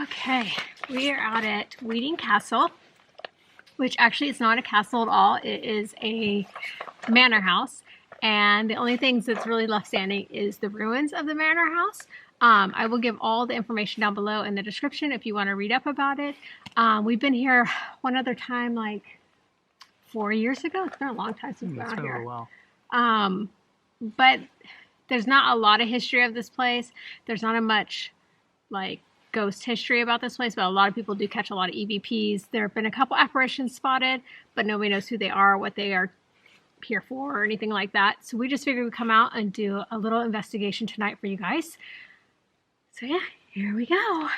Okay, we are out at WEETING Castle, which actually is not a castle at all. It is a manor house, and the only things that's really left standing is the ruins of the manor house. I will give all the information down below in the description if you want to read up about it. We've been here one other time, like 4 years ago. It's been a long time since we've been out here. A while. But there's not a lot of history of this place. There's not a much like ghost history about this place, but a lot of people do catch a lot of EVPs. There have been a couple apparitions spotted, but nobody knows who they are, what they are here for, or anything like that. So we just figured we'd come out and do a little investigation tonight for you guys. So yeah, here we go.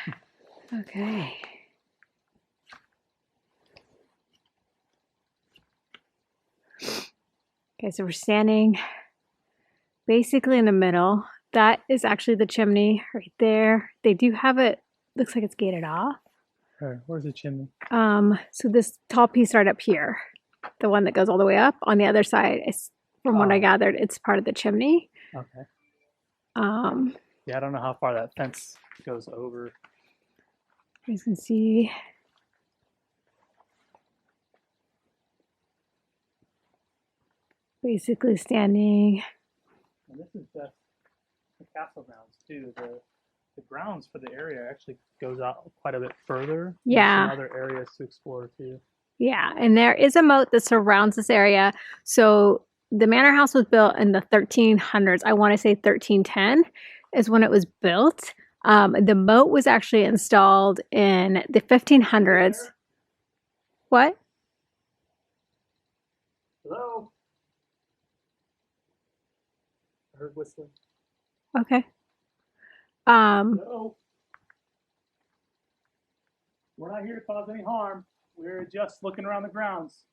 Okay. Okay, so we're standing basically in the middle. That is actually the chimney right there. They do have it, looks like it's gated off. All right, where's the chimney? So this tall piece right up here, the one that goes all the way up on the other side, is, from what I gathered, it's part of the chimney. Okay. Yeah, I don't know how far that fence goes over. You guys can see. Basically standing. And this is just the castle grounds too. The grounds for the area actually goes out quite a bit further. Yeah. There's some other areas to explore too. Yeah, and there is a moat that surrounds this area. So the manor house was built in the 1300s. I want to say 1310 is when it was built. The moat was actually installed in the 1500s. What? Hello? I heard whistling. Okay. No. We're not here to cause any harm. We're just looking around the grounds.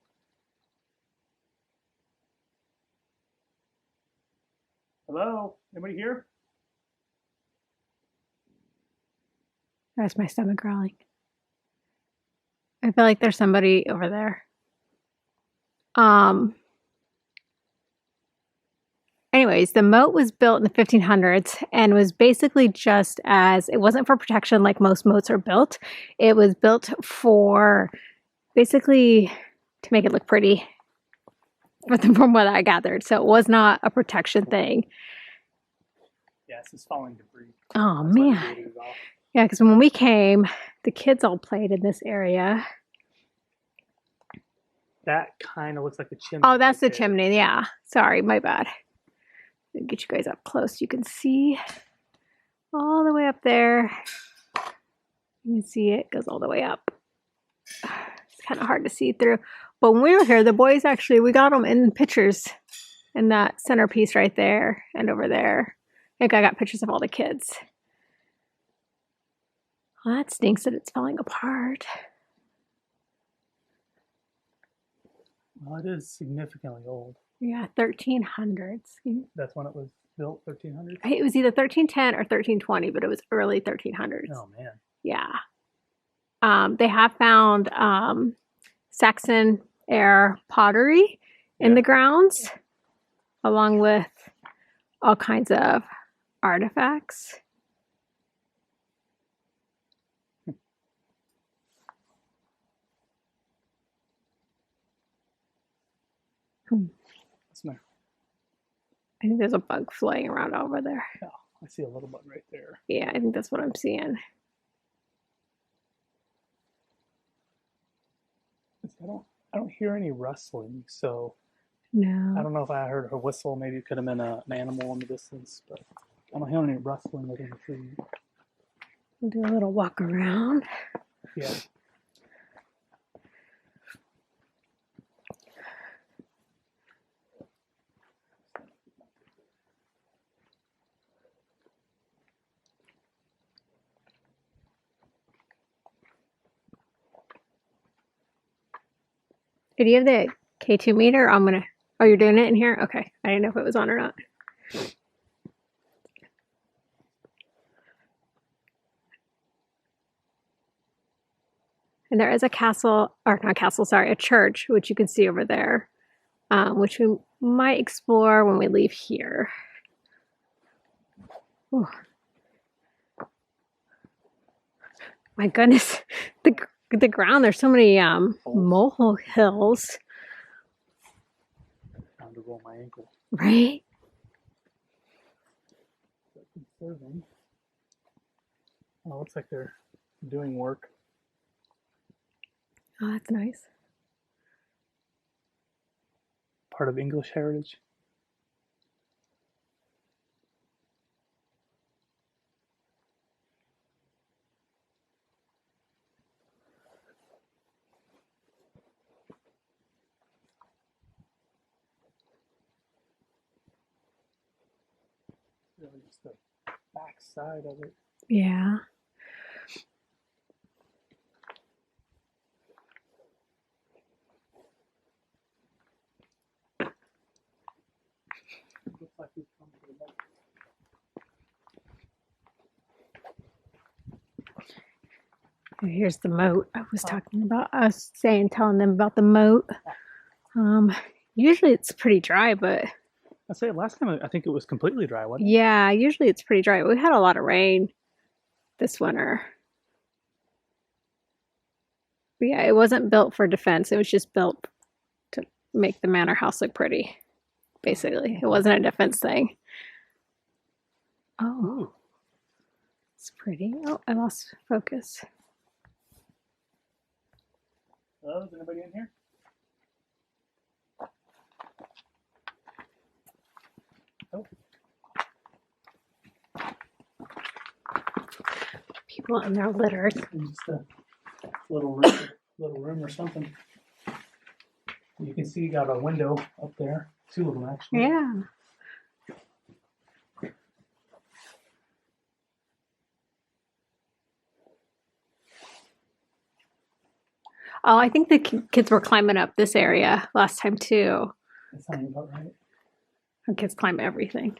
Hello? Anybody here? That's my stomach growling. I feel like there's somebody over there. Anyways, the moat was built in the 1500s and was basically just as, it wasn't for protection like most moats are built. It was built for basically to make it look pretty, from what I gathered. So it was not a protection thing. Yeah, it's just falling debris. Oh, That's why the man. gate is off. Yeah, because when we came, the kids all played in this area. That kind of looks like a chimney. Oh, that's right the there. chimney. Yeah. Sorry, my bad. Get you guys up close. You can see all the way up there. You can see it goes all the way up. It's kind of hard to see through. But when we were here, the boys actually, we got them in pictures in that centerpiece right there and over there. I think I got pictures of all the kids. Well, that stinks that it's falling apart. Well, it is significantly old. Yeah, 1300s. That's when it was built, 1300s? It was either 1310 or 1320, but it was early 1300s. Oh, man. Yeah. They have found Saxon era pottery in the grounds, along with all kinds of artifacts. What's the matter? I think there's a bug flying around over there. Oh, I see a little bug right there. Yeah, I think that's what I'm seeing. I don't hear any rustling, so No. I don't know if I heard her whistle. Maybe it could have been an animal in the distance, but I don't hear any rustling within the tree. We'll do a little walk around. Yeah. Do you have the K2 meter? Oh, you're doing it in here? Okay. I didn't know if it was on or not. And there is a castle, or not castle, sorry, a church, which you can see over there, which we might explore when we leave here. Ooh. My goodness, the ground. There's so many molehill hills. Time to roll my ankle. Right. Conserving. Oh, looks like they're doing work. Oh, that's nice. Part of English heritage. Really just the back side of it. Yeah. Looks like we've come to the lake. Here's the moat I was talking about. I was telling them about the moat. Usually it's pretty dry, but I say last time I think it was completely dry, wasn't it? yeah, usually it's pretty dry. We had a lot of rain this winter. But yeah, it wasn't built for defense. It was just built to make the manor house look pretty. Basically, it wasn't a defense thing. Oh, Ooh. it's pretty. Oh, I lost focus. Hello, is anybody in here? Oh. People in their litters. Just a little room or something. You can see you got a window up there. Two of them actually. Yeah. Oh, I think the kids were climbing up this area last time too. That sounds about right. Our kids climb everything.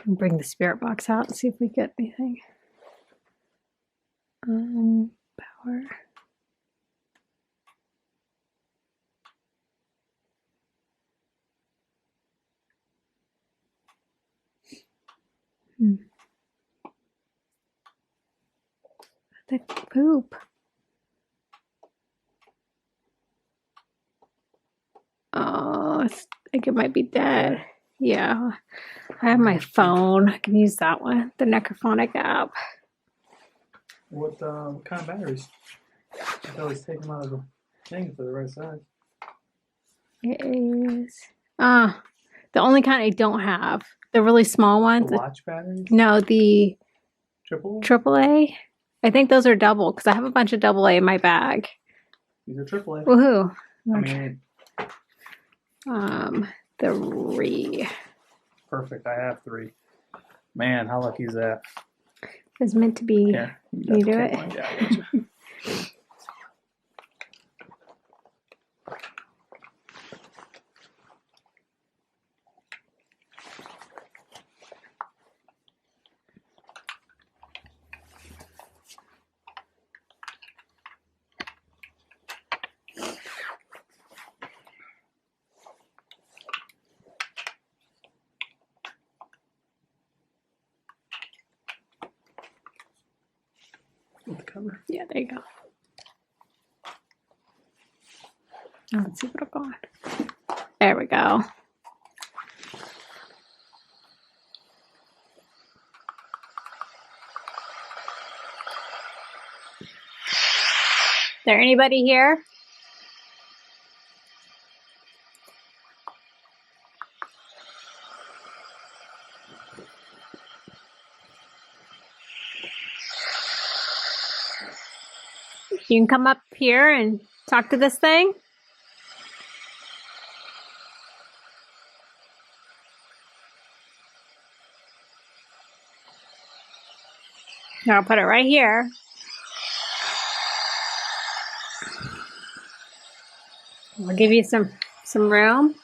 Bring the spirit box out and see if we get anything. Power. The poop. Oh, I think it might be dead. Yeah. I have my phone. I can use that one. The Necrophonic app. What kind of batteries? I always take them out of the thing for the right size. It is. The only kind I don't have. The really small ones. The watch batteries? No, the AAA? I think those are double because I have a bunch of AA in my bag. These are AAA. Woohoo. I mean, the re. Perfect. I have 3. Man, how lucky is that? It's meant to be. Yeah. You do it? Yeah, I got you. With the cover. Yeah, there you go. Now let's see what'll go on. There we go. Is there anybody here? You can come up here and talk to this thing. Here, I'll put it right here. I'll give you some room.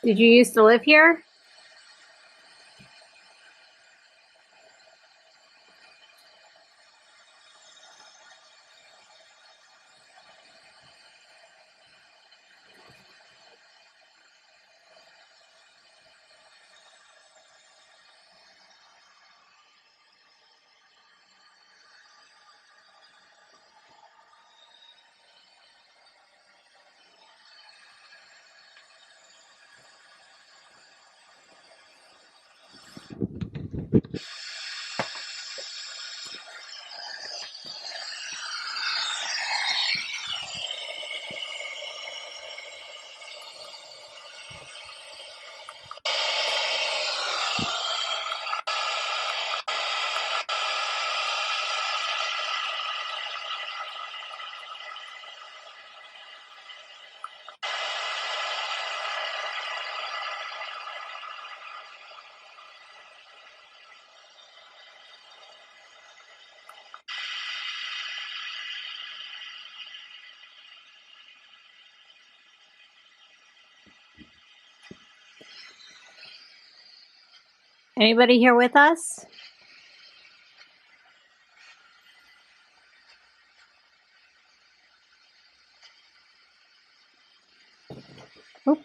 Did you used to live here? Anybody here with us? Oh,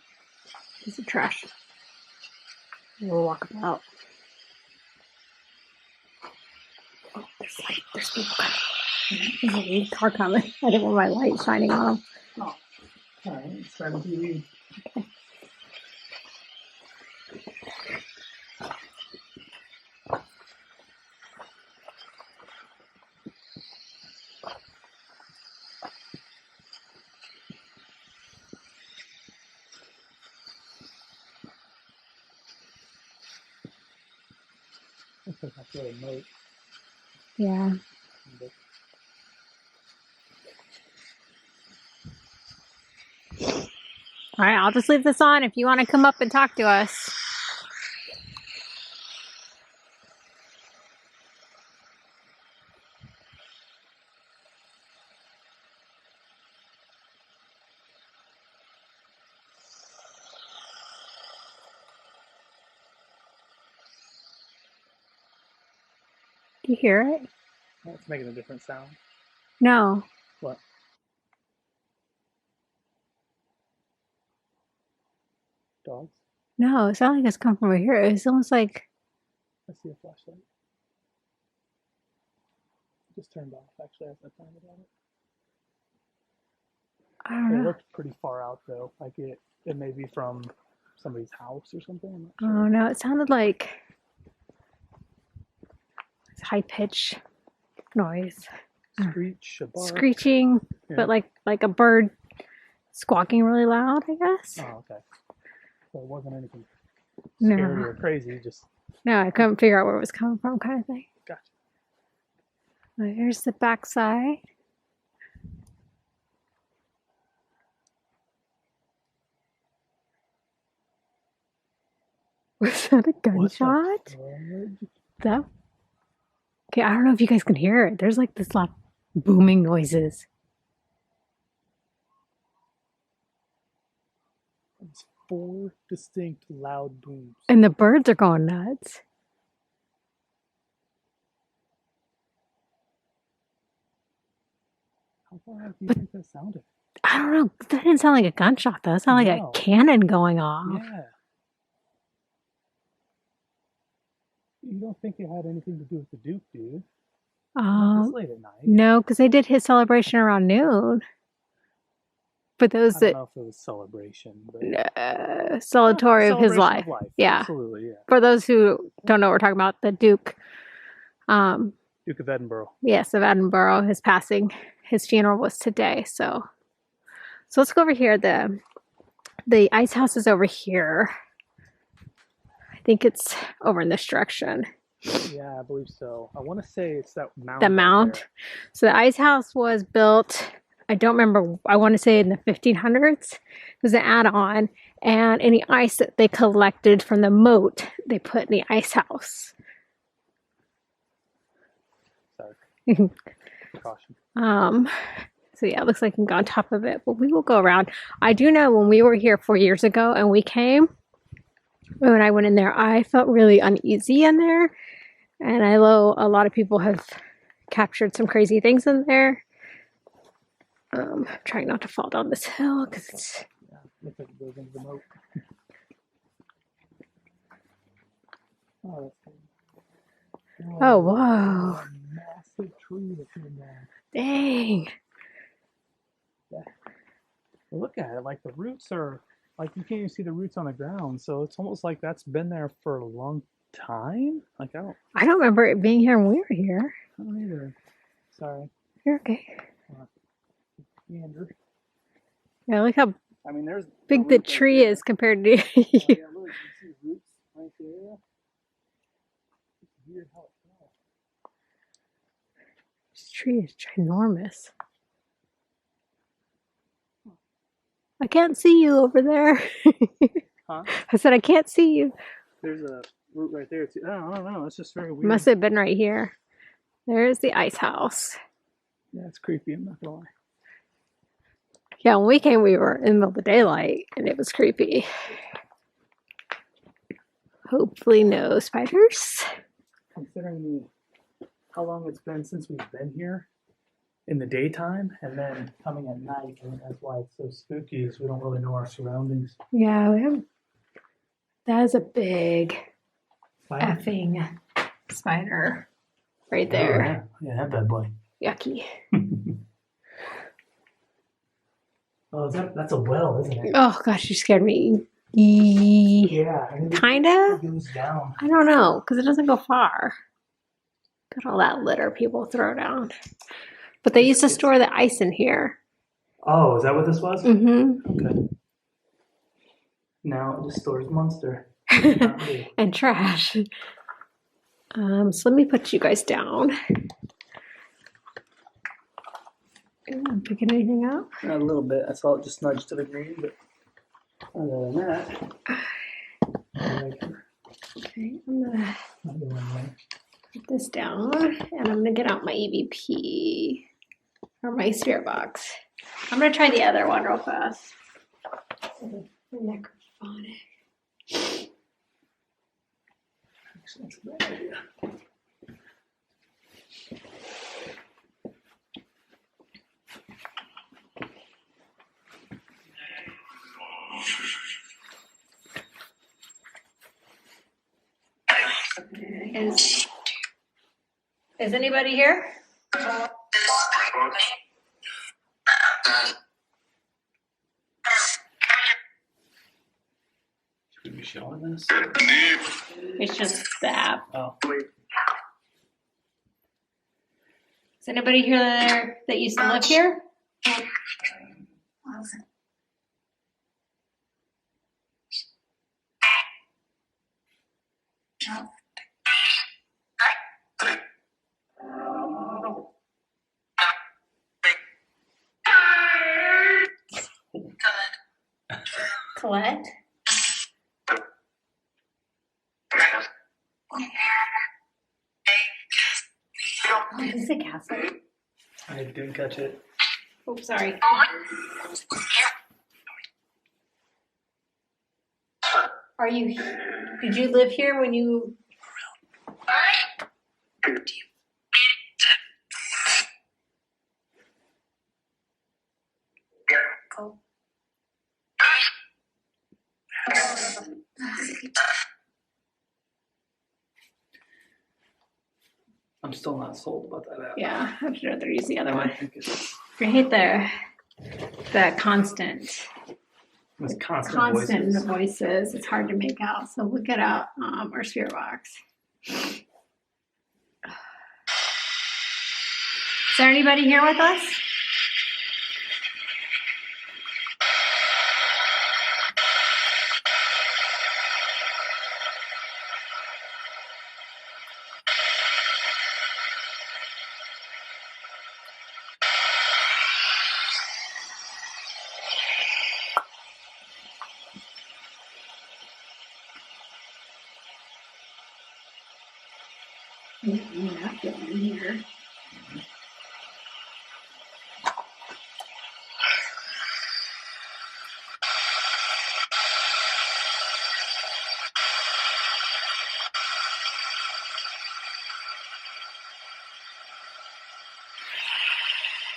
piece of trash. We'll walk about. Oh, there's light. There's people coming. There's a big car coming. I didn't want my light shining on them. Oh, all right. It's time to leave. Okay. That's really a moat. Yeah. All right, I'll just leave this on if you want to come up and talk to us. Do you hear it? Oh, it's making a different sound. No. What? Dogs? No, it sounded like it's coming from over here. It's almost like... I see a flashlight. It just turned off, actually, as I found about it. I don't It know. looked pretty far out, though. Like it may be from somebody's house or something. I'm not sure. Oh, no, it sounded like... it's high-pitched noise. Screech, a bark. Screeching, Yeah. but like a bird squawking really loud, I guess. Oh, okay. So it wasn't anything No. scary or crazy, just... No, I couldn't figure out where it was coming from, kind of thing. Gotcha. Well, here's the back side. Was that a gunshot? That? Okay, I don't know if you guys can hear it. There's like this lot of booming noises. It's 4 distinct loud booms. And the birds are going nuts. How far out do you think that sounded? I don't know. That didn't sound like a gunshot, though. It sounded like No. a cannon going off. Yeah. You don't think it had anything to do with the Duke, do you? Not this late at night. No, because they did his celebration around noon. For those I that... don't know if it was celebration, but... celebratory of his life. Yeah. Absolutely, yeah. For those who don't know what we're talking about, the Duke... Duke of Edinburgh. Yes, of Edinburgh, his passing. His funeral was today, so let's go over here. The ice house is over here. I think it's over in this direction. Yeah, I believe so. I want to say it's that mount. The mount. Right. So the ice house was built, I don't remember, I want to say in the 1500s. It was an add-on, and any ice that they collected from the moat, they put in the ice house. Sorry. Caution. So yeah, it looks like I can go on top of it, but we will go around. I do know when we were here 4 years ago and we came, when I went in there, I felt really uneasy in there. And I know a lot of people have captured some crazy things in there. Trying not to fall down this hill because it's... Yeah, looks like it goes into the moat. Oh, that's cool. Oh, whoa. A massive tree that's in there. Dang. Yeah. Well, look at it. Like the roots are, like you can't even see the roots on the ground. So it's almost like that's been there for a long time. Like I don't remember it being here when we were here. I don't either. Sorry. You're okay. Meander. Yeah, look how I mean, there's big the tree is compared to Oh, yeah, look, you see the roots right there. It's weird how it fell. This tree is ginormous. I can't see you over there. Huh? I said I can't see you. There's a root right there too. I don't know. It's just very weird. Must have been right here. There's the ice house. Yeah, it's creepy. I'm not gonna lie. Yeah, when we came, we were in the middle of the daylight, and it was creepy. Hopefully no spiders. Considering how long it's been since we've been here in the daytime, and then coming at night, and that's why it's so spooky, is we don't really know our surroundings. Yeah, we have... That is a big Spider? effing spider right there. Yeah, that bad boy. Yucky. Oh, that's a well, isn't it? Oh gosh, you scared me. Yeah. Kinda? It goes down. I don't know, because it doesn't go far. Got all that litter people throw down. But they used to store the ice in here. Oh, is that what this was? Mm-hmm. Okay. Now it just stores monster. And trash. So let me put you guys down. Ooh, picking anything up? A little bit. I saw it just nudge to the green, but other than that, Okay, I'm gonna put this down, and I'm gonna get out my EVP or my spirit box. I'm gonna try the other one real fast. The necrophonic. Actually, that's a bad idea. Is anybody here? Should we be showing this? It's just the app. Oh. Is anybody here that used to live here? Colette? Is it castle? I didn't catch it. Oops, sorry. Did you live here when you... Oh. I'm still not sold about that app. Yeah, I'd rather use the other one. I think it's I hate the constant constant voices. It's hard to make out. So we'll get out our spirit box. Is there anybody here with us? In here.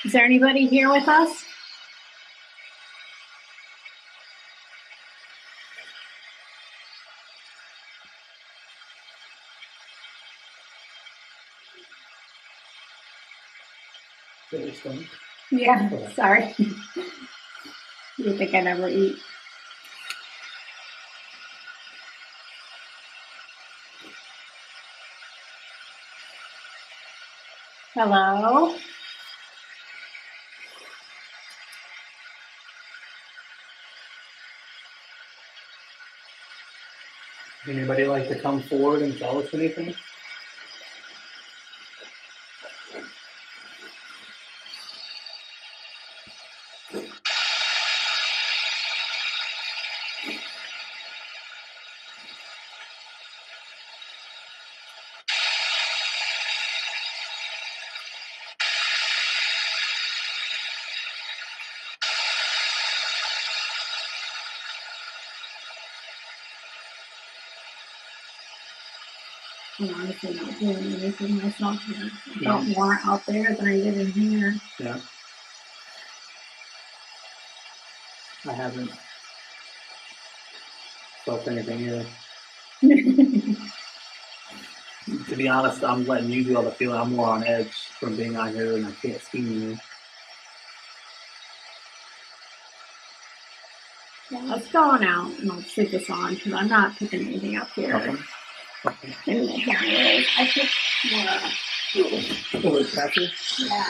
Is there anybody here with us? Yeah, sorry. You think I never eat? Hello? Anybody like to come forward and tell us anything? I'm honestly not doing anything myself here. I felt more out there than I did in here. Yeah. I haven't felt anything either. To be honest, I'm letting you do all the feeling. I'm more on edge from being out here and I can't see you. Yeah, let's go on out and I'll sleep this on because I'm not picking anything up here. Okay. And the camera, I think more. Oh, it's pressure? Yeah.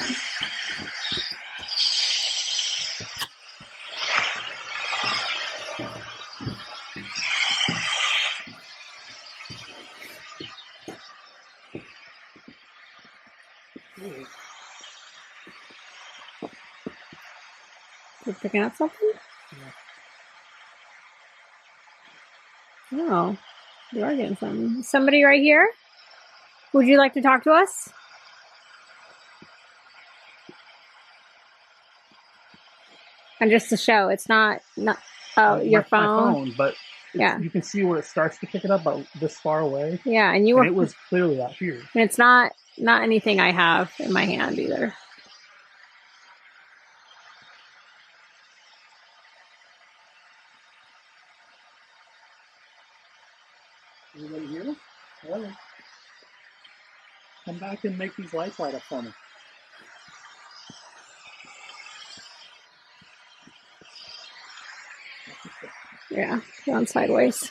You're picking up something? Yeah. Oh, you are getting something. Somebody right here? Would you like to talk to us? And just to show, it's not your phone. My phone, but yeah, you can see where it starts to pick it up, but this far away. Yeah, and you were. And it was clearly out here. And it's not anything I have in my hand either. Anybody here? Hello. Come back and make these lights light up for me. Yeah, going sideways.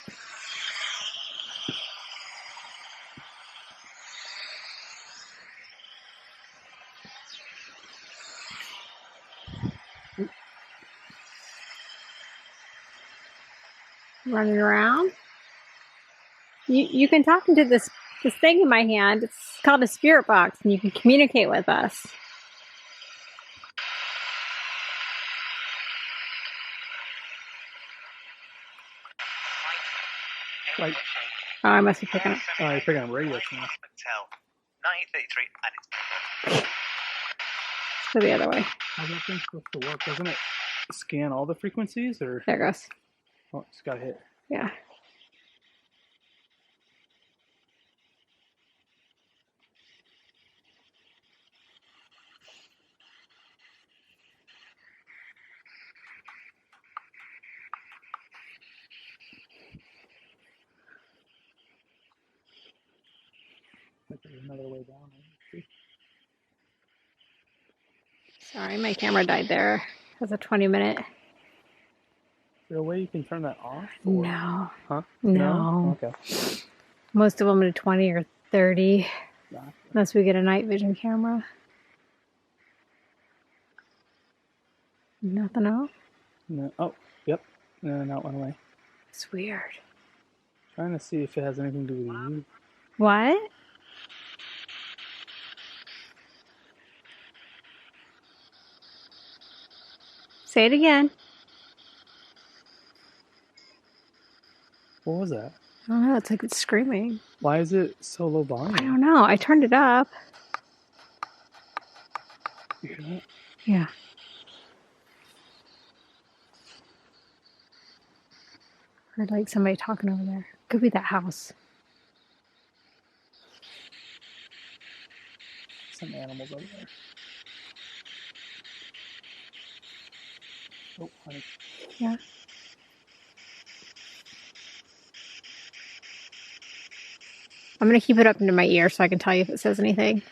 Running around. You can talk into this thing in my hand. It's called a spirit box, and you can communicate with us. Like, oh, I must be picking up. Oh, you're picking up radio now. 1933, and it's Go the other way. How's that thing supposed to work? Doesn't it scan all the frequencies, or? There it goes. Oh, it's got hit. Yeah. There's another way down. Sorry, my camera died there. It was a 20-minute. Is there a way you can turn that off? Or? No. Huh? No. Okay. Most of them are 20 or 30. Gotcha. Unless we get a night vision camera. Nothing else? No. Oh, yep. No, that went away. It's weird. Trying to see if it has anything to do with you. What? Say it again. What was that? I don't know. It's like it's screaming. Why is it so low volume? I don't know. I turned it up. You hear that? Yeah. Heard like somebody talking over there. Could be that house. Some animals over there. Oh, honey. Yeah. I'm going to keep it up into my ear so I can tell you if it says anything.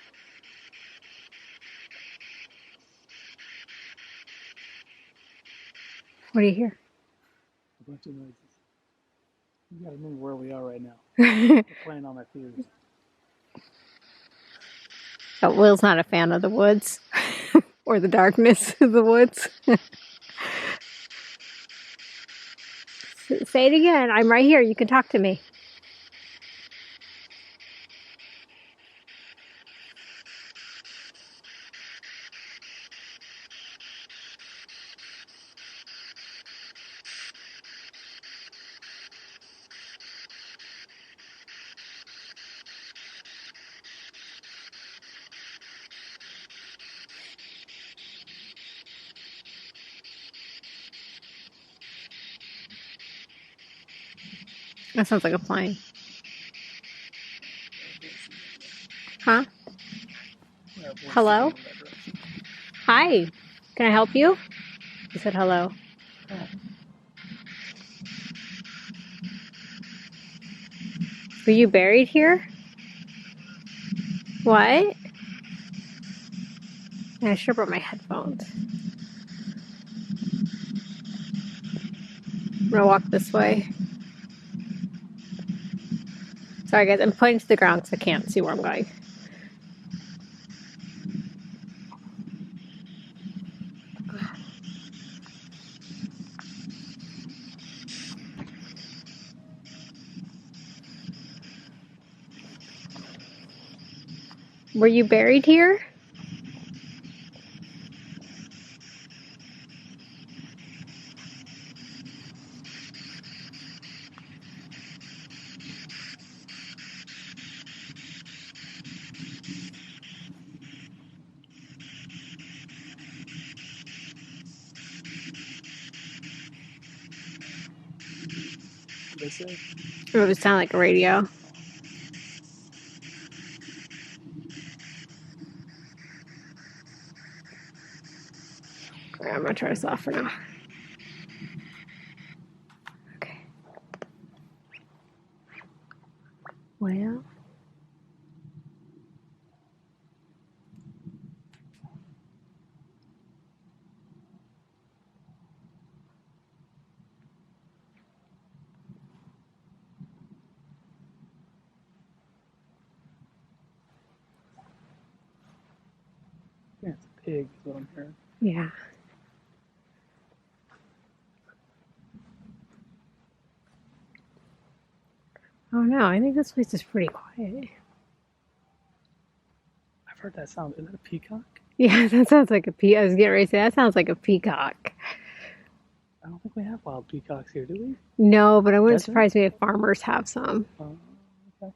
What do you hear? A bunch of noises. You gotta remember where we are right now. We're playing on my fears. Oh, Will's not a fan of the woods or the darkness of the woods. Say it again. I'm right here. You can talk to me. That sounds like a plane. Huh? Hello? Hi. Can I help you? He said hello. Oh. Were you buried here? What? I should have brought my headphones. I'm gonna walk this way. Sorry guys, I'm pointing to the ground because I can't see where I'm going. Were you buried here? What did I say? It would sound like a radio. I'm gonna turn this off for now. Okay. Well. Yeah, it's a pig is what I'm hearing. Yeah. Oh no, I think this place is pretty quiet. I've heard that sound. Is that a peacock? Yeah, that sounds like a peacock. I was getting ready to say, that sounds like a peacock. I don't think we have wild peacocks here, do we? No, but it wouldn't Does it? surprise me if farmers have some. Okay.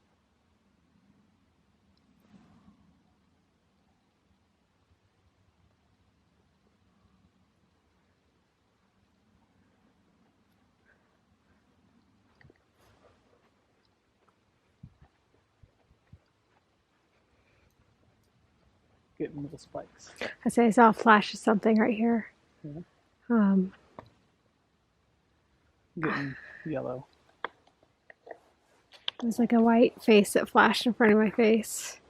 Getting little spikes. I say I saw a flash of something right here. Yeah. Getting yellow. It was like a white face that flashed in front of my face.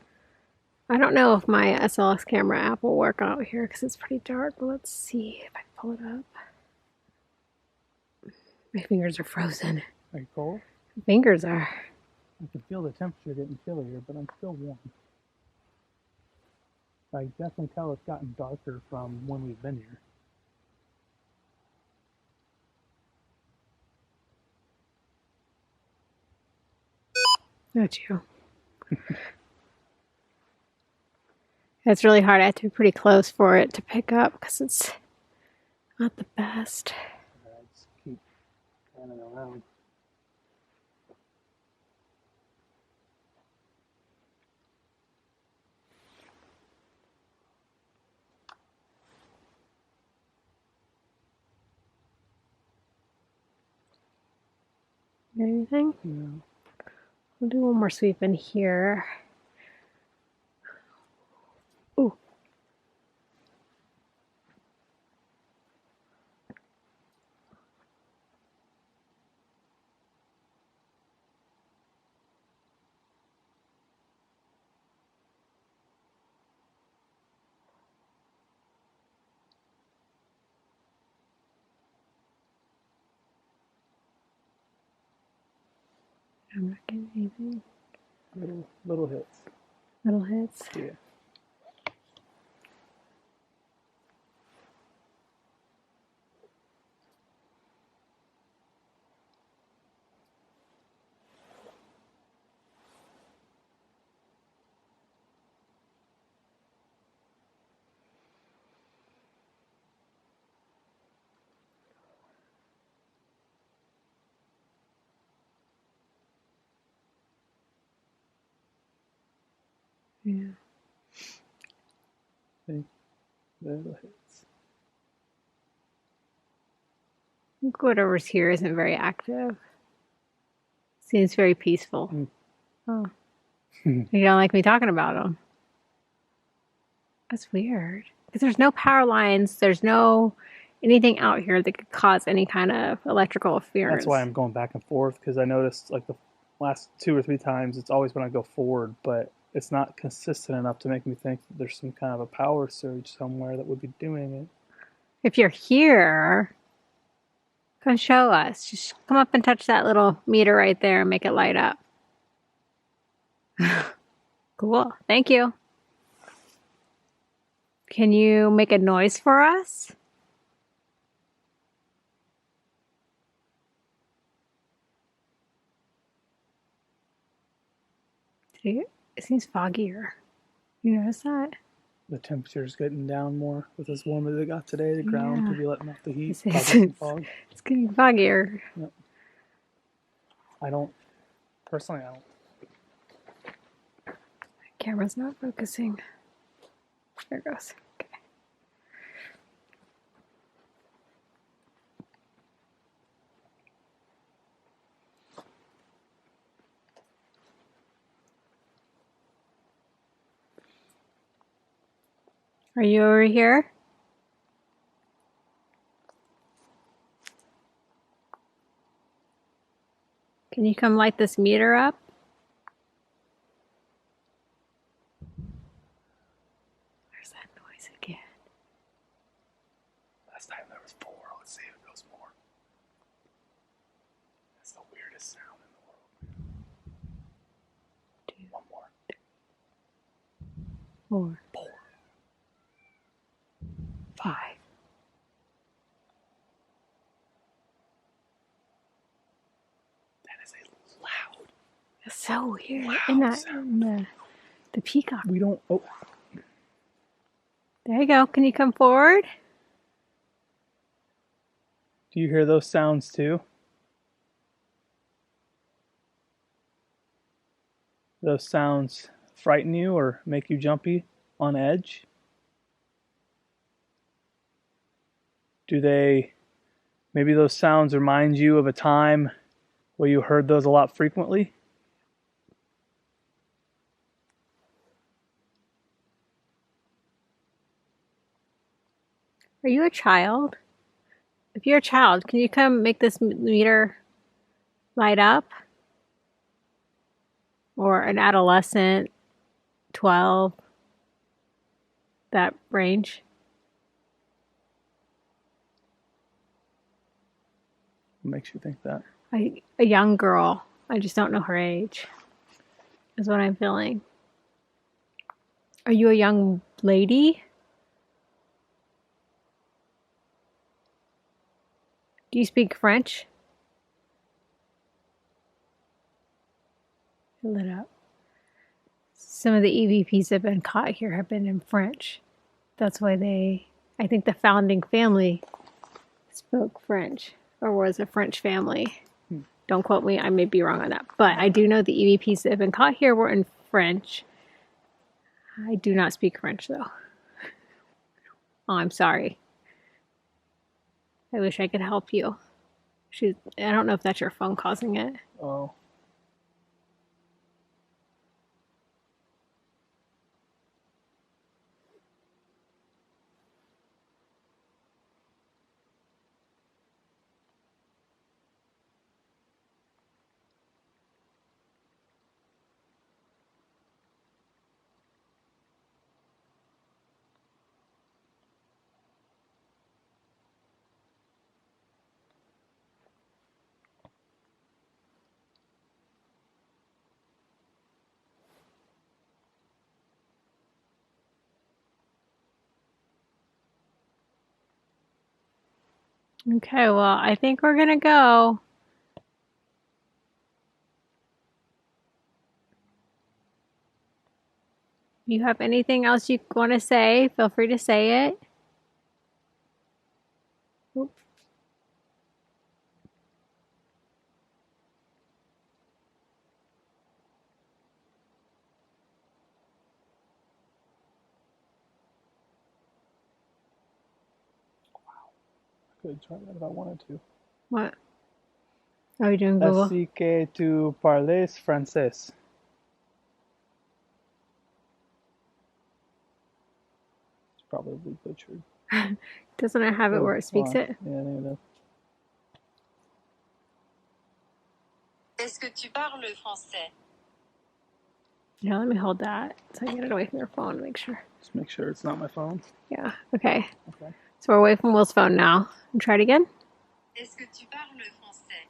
I don't know if my SLS camera app will work out here because it's pretty dark, but let's see if I can pull it up. My fingers are frozen. Are you cold? My fingers are. I can feel the temperature getting chillier, but I'm still warm. I definitely tell it's gotten darker from when we've been here. Not you. It's really hard. I have to be pretty close for it to pick up because it's not the best. I just keep running around. Anything? No. We'll do one more sweep in here. Ooh. I'm not getting anything. Little hits. Little hits. Yeah. Yeah. Little hits. I think whatever's here isn't very active. Seems very peaceful. Mm. Oh. You don't like me talking about them. That's weird. Because there's no power lines. There's no anything out here that could cause any kind of electrical interference. That's why I'm going back and forth, because I noticed like the last 2 or 3 times it's always when I go forward, but it's not consistent enough to make me think that there's some kind of a power surge somewhere that would be doing it. If you're here, come show us. Just come up and touch that little meter right there and make it light up. Cool. Thank you. Can you make a noise for us? It seems foggier. You notice that? The temperature's getting down more with as warm as it got today. The ground could be letting off the heat. It's getting foggier. Yep. I don't. Camera's not focusing. There it goes. Okay. Are you over here? Can you come light this meter up? Where's that noise again? Last time there was 4. Let's see if it goes more. That's the weirdest sound in the world. 1 more. 4. 4. 5. That is a loud. It's so weird. Wow, And that, sound. and the peacock. We don't. Oh. There you go. Can you come forward? Do you hear those sounds too? Those sounds frighten you or make you jumpy on edge? Do they, maybe those sounds remind you of a time where you heard those a lot frequently? Are you a child? If you're a child, can you come make this meter light up? Or an adolescent, 12, that range? What makes you think that? A young girl. I just don't know her age, is what I'm feeling. Are you a young lady? Do you speak French? It lit up. Some of the EVPs that have been caught here have been in French. That's why I think the founding family spoke French, or was a French family. Don't quote me, I may be wrong on that. But I do know the EVPs that have been caught here were in French. I do not speak French, though. Oh, I'm sorry. I wish I could help you. I don't know if that's your phone causing it. Oh. Okay, well, I think we're gonna go. You have anything else you want to say? Feel free to say it. Oop. I could try that if I wanted to. What? Are you doing Google? Así que tu parles francés. It's probably butchered. Doesn't it have it where it speaks it? Yeah, neither. Est-ce que tu parles français? Yeah, let me hold that so I can get it away from your phone to make sure. Just make sure it's not my phone. Yeah, okay. Okay. So we're away from Will's phone now. And try it again. Est-ce que tu parles français?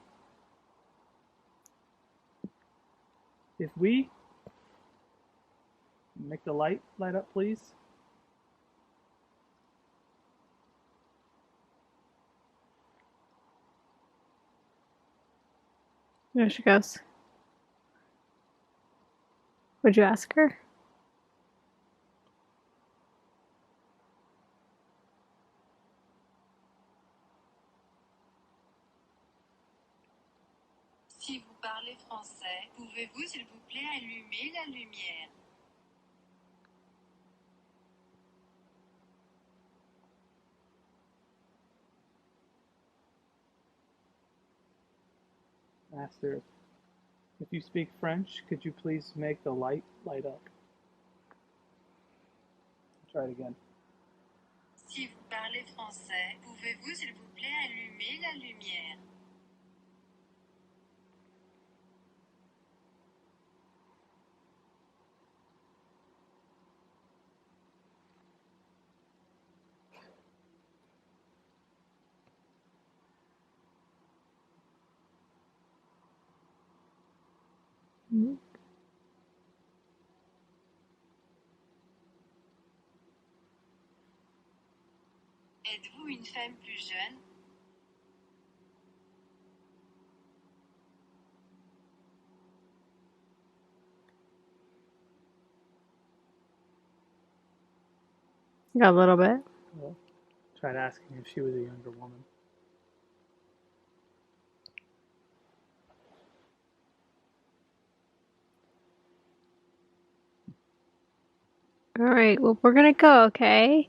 If we make the light up, please. There she goes. Would you ask her? Si vous parlez français, pouvez-vous s'il vous plaît allumer la lumière? Ask her, if you speak French, could you please make the light up? Try it again. Si vous parlez français, pouvez-vous s'il vous plaît allumer la lumière? Mm-hmm. Êtes-vous une femme plus jeune? Got a little bit. Well, tried asking if she was a younger woman. All right, well, we're gonna go, okay?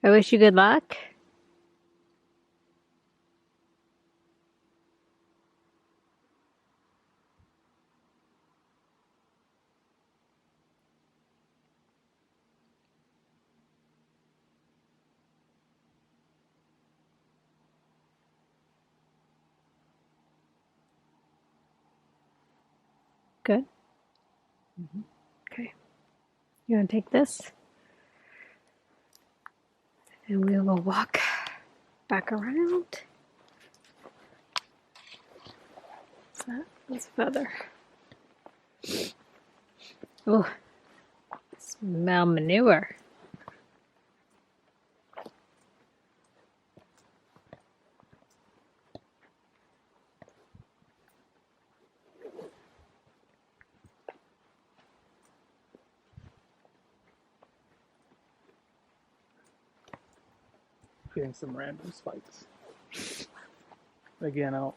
I wish you good luck. Good. Mm-hmm. Okay. You want to take this? And we will walk back around. What's that? That's a feather. Oh, smell manure. Getting some random spikes. Again, I don't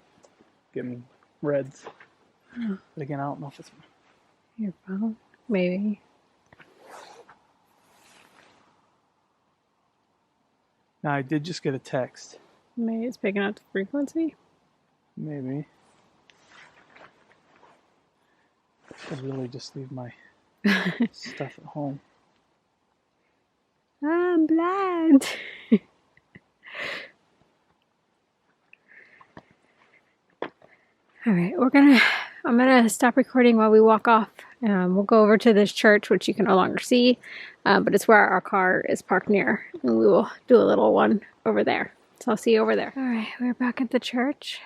getting reds. But again, I don't know if it's Your phone? Maybe. Now I did just get a text. Maybe it's picking up the frequency. Maybe. I'd really just leave my stuff at home. I'm blind. All right, I'm gonna stop recording while we walk off. We'll go over to this church, which you can no longer see, but it's where our car is parked near, and we will do a little one over there. So I'll see you over there. All right, we're back at the church.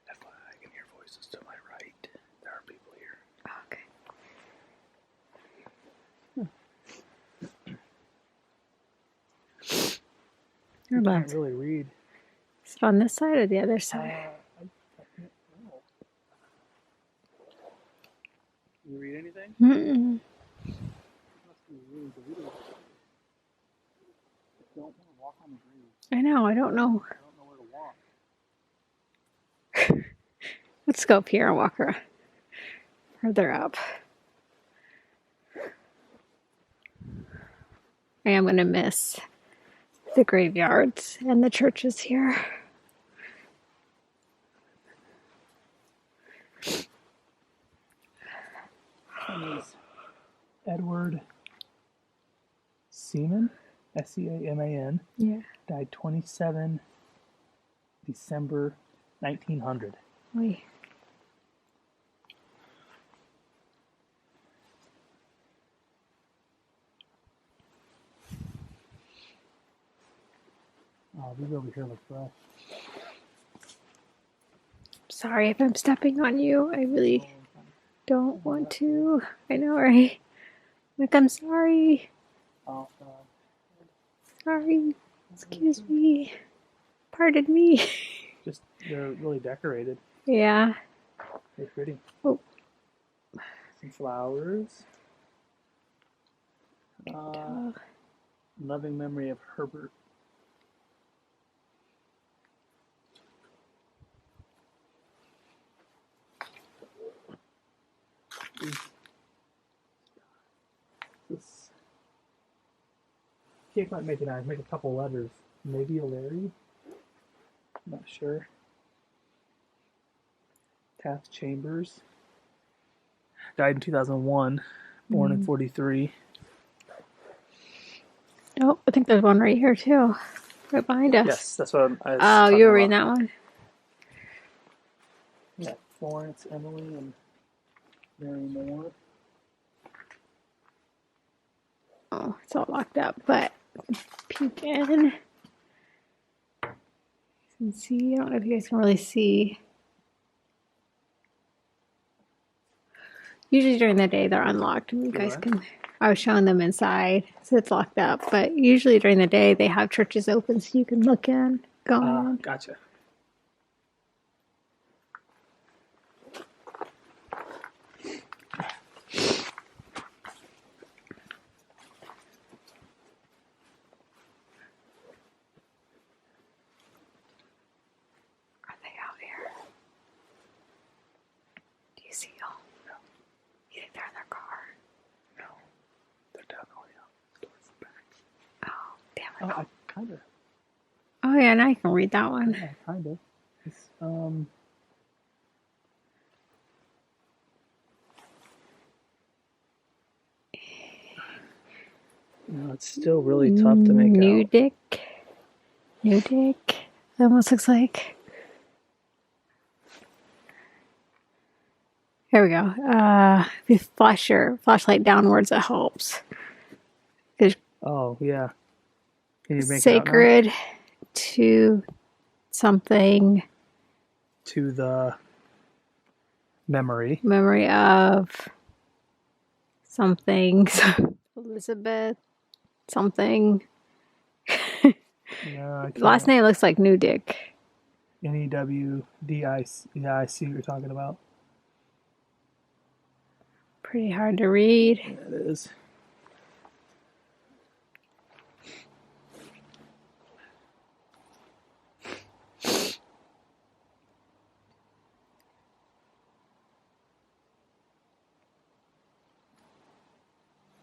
I can hear voices to my right. There are people here. You can't Whereabouts? really read. Is it on this side or the other side? I can't know. Can you read anything? Mm-mm. It must be really deleted. I don't want to walk on the grave. I know, I don't know. I don't know where to walk. Let's go up here and walk around further up. I am going to miss the graveyards and the churches here. Name is Edward Seaman, Seaman. Yeah. Died 27 December 1900. Wait. Oh, these over here look rough. Sorry if I'm stepping on you. I really don't want to. I know, right? Like, I'm sorry. Oh, God. Sorry. Excuse me. Pardon me. Just, they're really decorated. Yeah. They're pretty. Oh. Some flowers. Loving memory of Herbert. This can't quite make it out. Make a couple letters. Maybe a Larry. Not sure. Taft Chambers. Died in 2001. Born in 43. Oh, I think there's one right here too. Right behind us. Yes, that's what I was Oh, talking you were reading about. that one? Yeah, Florence, Emily, and Mary Moore. Oh, it's all locked up, but peek in. You can see, I don't know if you guys can really see. Usually during the day they're unlocked and you guys Sure. can, I was showing them inside, so it's locked up, but usually during the day they have churches open so you can look in, go in. Gotcha. Are they out here? Do you see them? No. You think they're in their car? No. They're definitely out towards the back. Oh, damn it. Oh, I kind of. Oh yeah, now you can read that one. Yeah, kind of. It's, no, it's still really tough to make New out. Dick. New Dick. That almost looks like. Here we go. If you flash your flashlight downwards, it helps. Oh, yeah. Can you make it out now? Sacred to something. To the memory. Memory of something. Elizabeth. Something. No, I can't. Last name looks like New Dick. N-E-W-D-I-C. Yeah, I see what you're talking about. Pretty hard to read. Yeah, it is.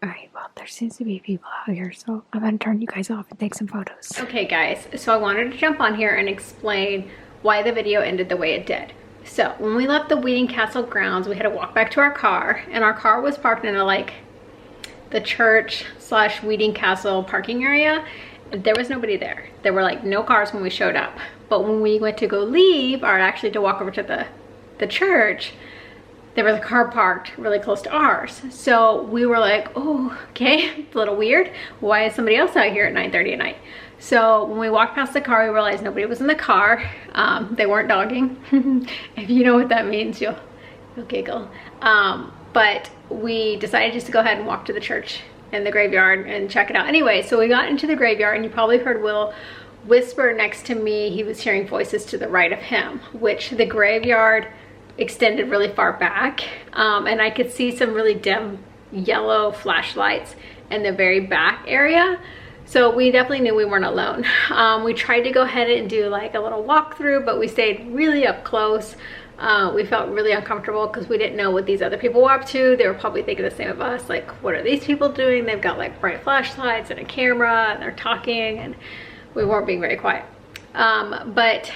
Alright, well, there seems to be people out here, so I'm gonna turn you guys off and take some photos. Okay, guys, so I wanted to jump on here and explain why the video ended the way it did. So, when we left the Weeting Castle grounds, we had to walk back to our car, and our car was parked in the church / Weeting Castle parking area. There was nobody there. There were no cars when we showed up. But when we went to go leave, or actually to walk over to the church, there was a car parked really close to ours. So we were like, oh, okay, it's a little weird. Why is somebody else out here at 9:30 at night? So when we walked past the car, we realized nobody was in the car. They weren't dogging. If you know what that means, you'll giggle. But we decided just to go ahead and walk to the church and the graveyard and check it out. Anyway, so we got into the graveyard, and you probably heard Will whisper next to me, he was hearing voices to the right of him, which the graveyard extended really far back. And I could see some really dim yellow flashlights in the very back area. So we definitely knew we weren't alone. We tried to go ahead and do like a little walkthrough, but we stayed really up close. We felt really uncomfortable because we didn't know what these other people were up to. They were probably thinking the same of us, like, what are these people doing? They've got like bright flashlights and a camera and they're talking, and we weren't being very quiet. But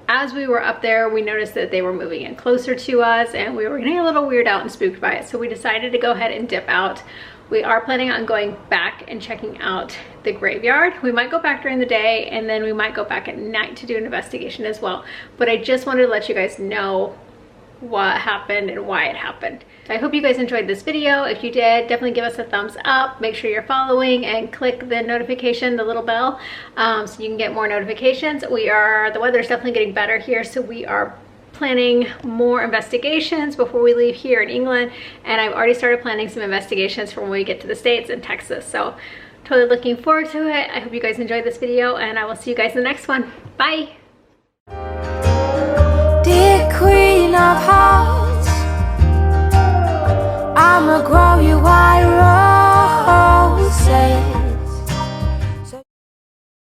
as we were up there, we noticed that they were moving in closer to us and we were getting a little weirded out and spooked by it. So we decided to go ahead and dip out. We are planning on going back and checking out the graveyard. We might go back during the day and then we might go back at night to do an investigation as well. But I just wanted to let you guys know what happened and why it happened. So I hope you guys enjoyed this video. If you did, definitely give us a thumbs up. Make sure you're following and click the notification, the little bell, so you can get more notifications. The weather's definitely getting better here, so we are planning more investigations before we leave here in England, and I've already started planning some investigations for when we get to the States and Texas. So totally looking forward to it. I hope you guys enjoyed this video, and I will see you guys in the next one. Bye. Dear Queen of Hearts, I'ma grow you wide.